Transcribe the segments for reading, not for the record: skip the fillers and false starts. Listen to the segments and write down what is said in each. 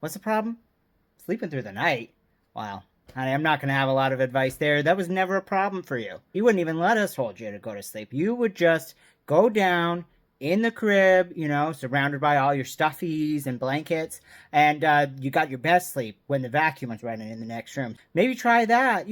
What's the problem? Sleeping through the night? Wow. Honey, I'm not going to have a lot of advice there. That was never a problem for you. You wouldn't even let us hold you to go to sleep. You would just go down in the crib, surrounded by all your stuffies and blankets, and you got your best sleep when the vacuum was running in the next room. Maybe try that,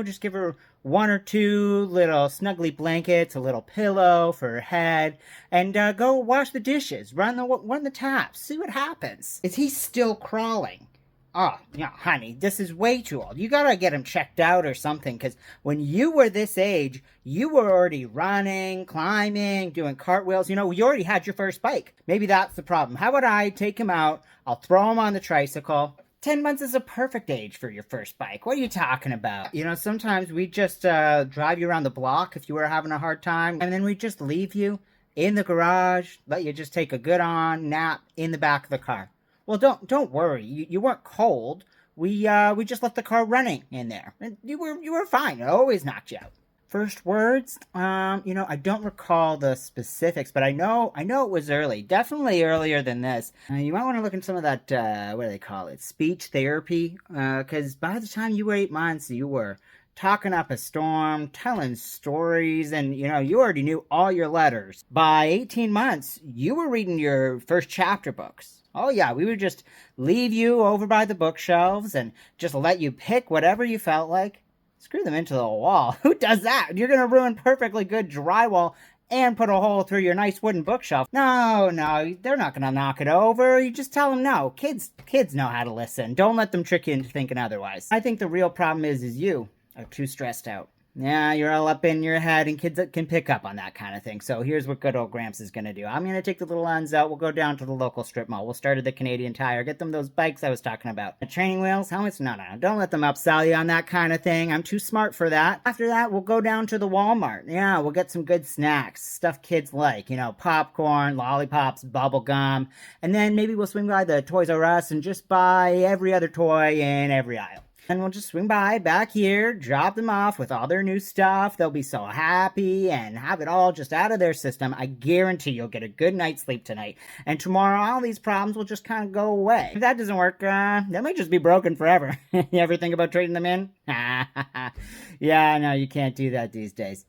just give her one or two little snuggly blankets, a little pillow for her head, and go wash the dishes, run the taps, see what happens. Is he still crawling? Oh, honey, this is way too old. You gotta get him checked out or something, because when you were this age, you were already running, climbing, doing cartwheels. You already had your first bike. Maybe that's the problem. How about I take him out, I'll throw him on the tricycle. 10 months is a perfect age for your first bike. What are you talking about? Sometimes we just drive you around the block if you were having a hard time, and then we just leave you in the garage, let you just take a good on nap in the back of the car. Well, don't worry. You weren't cold. We just left the car running in there. And you were fine. It always knocked you out. First words? I don't recall the specifics, but I know it was early. Definitely earlier than this. You might want to look into some of that, what do they call it? Speech therapy. Because by the time you were 8 months, you were talking up a storm, telling stories, and you already knew all your letters. By 18 months, you were reading your first chapter books. Oh yeah, we would just leave you over by the bookshelves and just let you pick whatever you felt like. Screw them into the wall. Who does that? You're gonna ruin perfectly good drywall and put a hole through your nice wooden bookshelf. No, they're not gonna knock it over. You just tell them no. Kids know how to listen. Don't let them trick you into thinking otherwise. I think the real problem is you are too stressed out. Yeah, you're all up in your head, and kids can pick up on that kind of thing. So here's what good old Gramps is going to do. I'm going to take the little uns out. We'll go down to the local strip mall. We'll start at the Canadian Tire. Get them those bikes I was talking about. The training wheels, helmets? No. Don't let them upsell you on that kind of thing. I'm too smart for that. After that, we'll go down to the Walmart. Yeah, we'll get some good snacks. Stuff kids like. Popcorn, lollipops, bubble gum. And then maybe we'll swing by the Toys R Us and just buy every other toy in every aisle. And we'll just swing by back here, drop them off with all their new stuff. They'll be so happy and have it all just out of their system. I guarantee you'll get a good night's sleep tonight. And tomorrow, all these problems will just kind of go away. If that doesn't work, they might just be broken forever. You ever think about trading them in? Yeah, no, you can't do that these days.